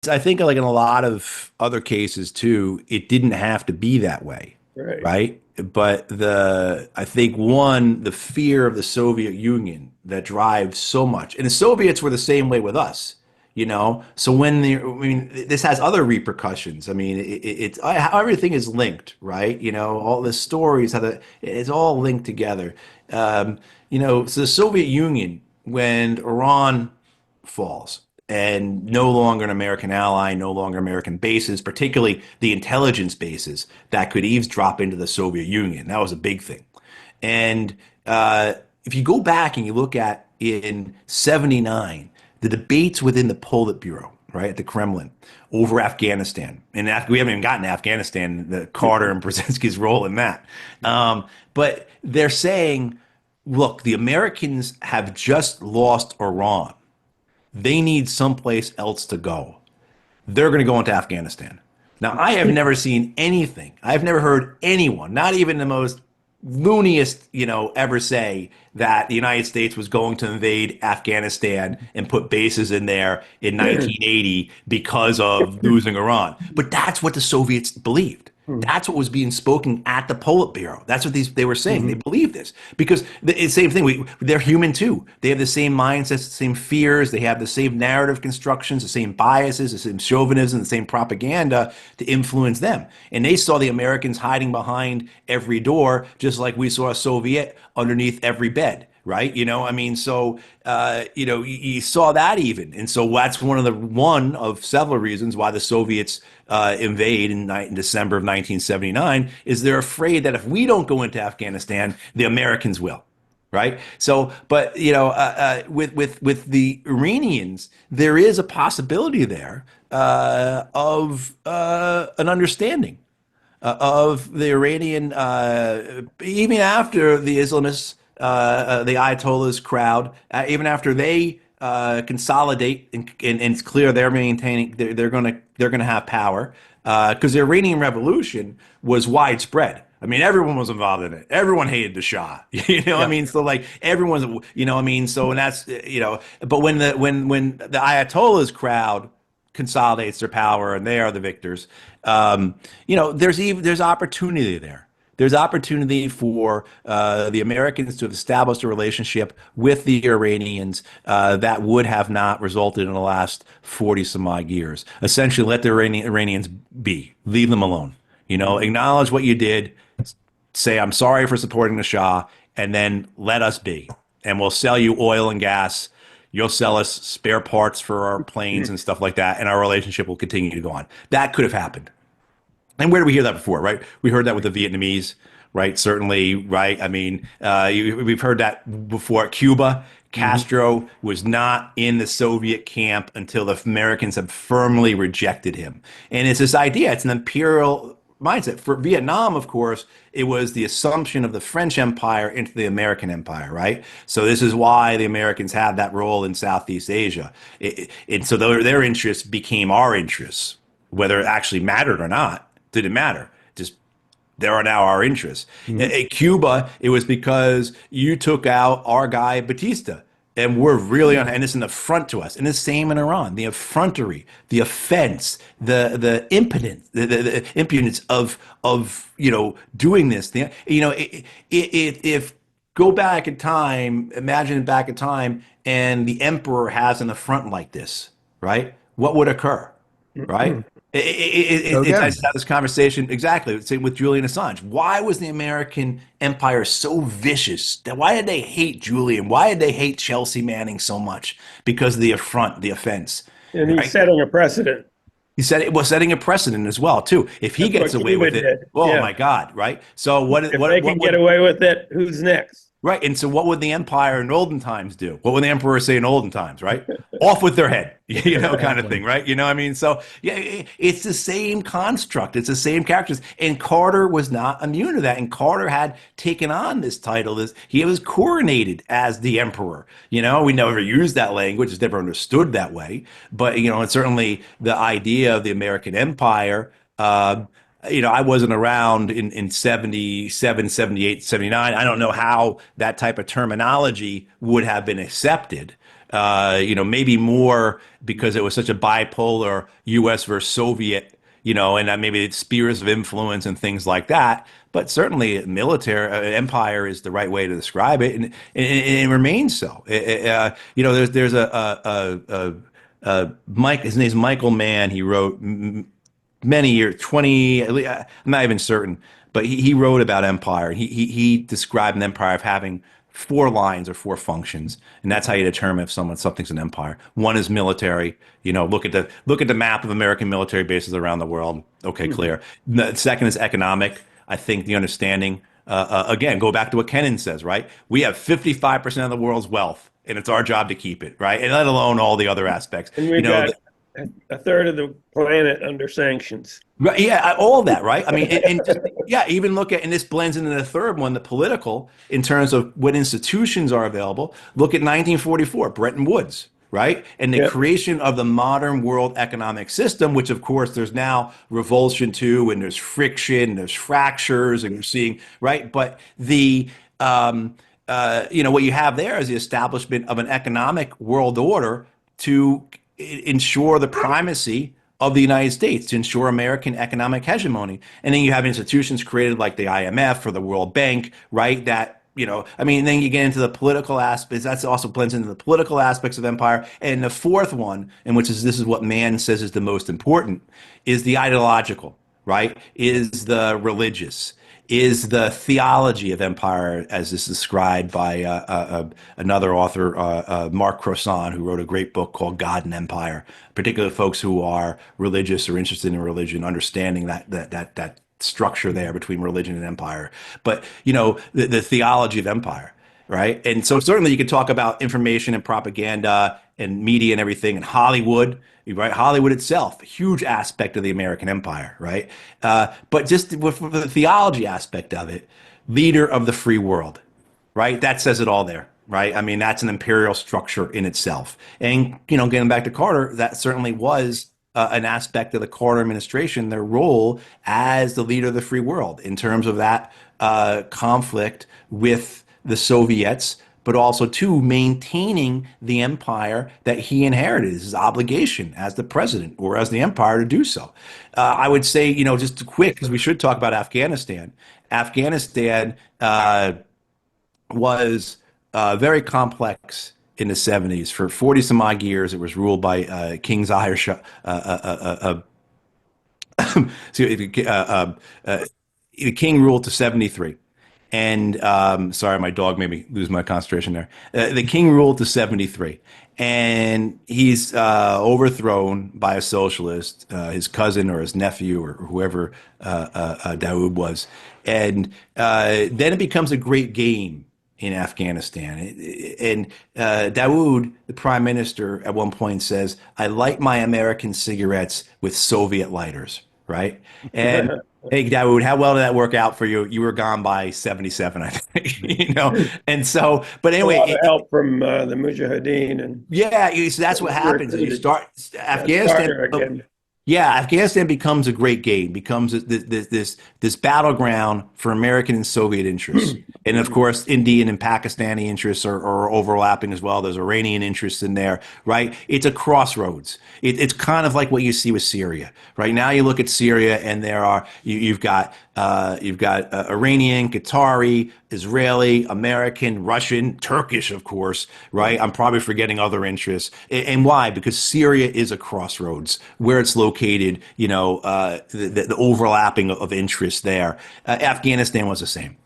I think like in a lot of other cases too, it didn't have to be that way, Right. right? But I think one, the fear of the Soviet Union that drives so much, and the Soviets were the same way with us, you know. So I mean, this has other repercussions. I mean, it's how everything is linked, right? You know, all the stories, it's all linked together. You know, so the Soviet Union, when Iran falls and no longer an American ally, no longer American bases, particularly the intelligence bases that could eavesdrop into the Soviet Union. That was a big thing. And if you go back and you look at in 79, the debates within the Politburo, right, at the Kremlin over Afghanistan. And we haven't even gotten to Afghanistan, the Carter and Brzezinski's role in that. But they're saying, look, the Americans have just lost Iran. They need someplace else to go. They're going to go into Afghanistan. Now, I have never seen anything. I've never heard anyone, not even the most looniest, you know, ever say that the United States was going to invade Afghanistan and put bases in there in 1980 because of losing Iran. But that's what the Soviets believed. That's what was being spoken at the Politburo. That's what they were saying. They Mhm. believe this because the same thing. They're human too. They have the same mindsets, the same fears. They have the same narrative constructions, the same biases, the same chauvinism, the same propaganda to influence them. And they saw the Americans hiding behind every door, just like we saw a Soviet underneath every bed, right? You know, I mean, so you know, you saw that even, and so that's one of several reasons why the Soviets invade in December of 1979 is they're afraid that if we don't go into Afghanistan, the Americans will. Right. So, but you know, with the Iranians, there is a possibility there of an understanding of the Iranian, even after the Islamists, the Ayatollahs crowd, even after they consolidate and it's clear they're maintaining, they're gonna have power because the Iranian Revolution was widespread. I mean, everyone was involved in it. Everyone hated the Shah. You know what I Yeah. mean? So like everyone's, you know what I mean? So and that's, you know, but when the Ayatollahs crowd consolidates their power and they are the victors, you know, there's opportunity there. There's opportunity for the Americans to have established a relationship with the Iranians that would have not resulted in the last 40 some odd years. Essentially, let the Iranians be, leave them alone. You know, Mhm. acknowledge what you did, say, I'm sorry for supporting the Shah, and then let us be. And we'll sell you oil and gas. You'll sell us spare parts for our planes and stuff like that, and our relationship will continue to go on. That could have happened. And where did we hear that before, right? We heard that with the Vietnamese, right? Certainly, right? I mean, we've heard that before. Cuba, Mhm. Castro was not in the Soviet camp until the Americans have firmly rejected him. And it's this idea, it's an imperial mindset. For Vietnam, of course, it was the assumption of the French Empire into the American Empire, right? So this is why the Americans had that role in Southeast Asia. And so their interests became our interests, whether it actually mattered or not didn't matter. Just there are now our interests. Mhm. At Cuba, it was because you took out our guy Batista. And we're really on, and it's an affront to us. And the same in Iran, the effrontery, the offense, the impotence, the impudence of you know doing this. You know, if go back in time, imagine back in time, and the emperor has an affront like this, right? What would occur? Right? Mhm. So I just again, had this conversation exactly same with Julian Assange. Why was the American empire so vicious? Why did they hate Julian? Why did they hate Chelsea Manning so much? Because of the affront, the offense, and he's right? setting a precedent. He said it was setting a precedent as well too. If he That's gets what away Cuba with it, did. oh Yeah. my God, right? So If they what can get would away with it, who's next? right. And so what would the empire in olden times do? What would the emperor say in olden times, right? Off with their head, you know, kind of Exactly. thing, right? You know what I mean? So yeah, it's the same construct. It's the same characters. And Carter was not immune to that. And Carter had taken on this title. He was coronated as the emperor. You know, we never used that language. It's never understood that way. But, you know, and certainly the idea of the American empire, you know, I wasn't around in 77, 78, 79. I don't know how that type of terminology would have been accepted. maybe more because it was such a bipolar U.S. versus Soviet, and maybe it's spheres of influence and things like that. But certainly, military empire is the right way to describe it, and it remains so. There's Mike. His name's Michael Mann. He wrote many years, 20. I'm not even certain, but he wrote about empire. He described an empire of having four lines or four functions, and that's how you determine if something's an empire. One is military. Look at the map of American military bases around the world. Okay, clear. The second is economic. I think the understanding. Again, go back to what Kennan says. Right, we have 55% of the world's wealth, and it's our job to keep it. Right, and let alone all the other aspects. And we've got a third of the planet under sanctions. Right, yeah, all of that, right? I mean, and just, yeah, even look at, and this blends into the third one, the political, in terms of what institutions are available. Look at 1944, Bretton Woods, right? And the Yep. creation of the modern world economic system, which of course there's now revulsion to, and there's friction, there's fractures, and you're seeing, right? But what you have there is the establishment of an economic world order to ensure the primacy of the United States, to ensure American economic hegemony. And then you have institutions created like the IMF or the World Bank, right? Then you get into the political aspects. That's also blends into the political aspects of empire. And the fourth one, and this is what Mann says is the most important, is the ideological, right? Is the religious, is the theology of empire, as is described by another author, Marc Croissant, who wrote a great book called God and Empire. Particularly folks who are religious or interested in religion, understanding that structure there between religion and empire. But the theology of empire, right? And so certainly you could talk about information and propaganda and media and everything, and Hollywood, right? Hollywood itself, a huge aspect of the American empire, right? But just with the theology aspect of it, leader of the free world, right? That says it all there, right? I mean, that's an imperial structure in itself. And, getting back to Carter, that certainly was an aspect of the Carter administration, their role as the leader of the free world in terms of that conflict with the Soviets, but also to maintaining the empire that he inherited, his obligation as the president or as the empire to do so. I would say, just quick, because we should talk about Afghanistan. Afghanistan was very complex in the 70s. For 40 some odd years, it was ruled by King Zahir Shah. The king ruled to 73. And sorry, my dog made me lose my concentration there. The king ruled to 73. And he's overthrown by a socialist, his cousin or his nephew or whoever Daoud was. And then it becomes a great game in Afghanistan. And Daoud, the prime minister, at one point says, "I light my American cigarettes with Soviet lighters," right? And hey, Daoud, how well did that work out for you? You were gone by 77, I think. And so, but A lot anyway, of help from the Mujahideen and yeah, so that's what happens. You start Afghanistan. Carter again. Yeah, Afghanistan becomes a great game, becomes this battleground for American and Soviet interests. And of course, Indian and Pakistani interests are overlapping as well. There's Iranian interests in there, right? It's a crossroads. It's kind of like what you see with Syria. Right now, you look at Syria, and you've got Iranian, Qatari, Israeli, American, Russian, Turkish, of course, right? I'm probably forgetting other interests. And why? Because Syria is a crossroads where it's located, the overlapping of interests there. Afghanistan was the same.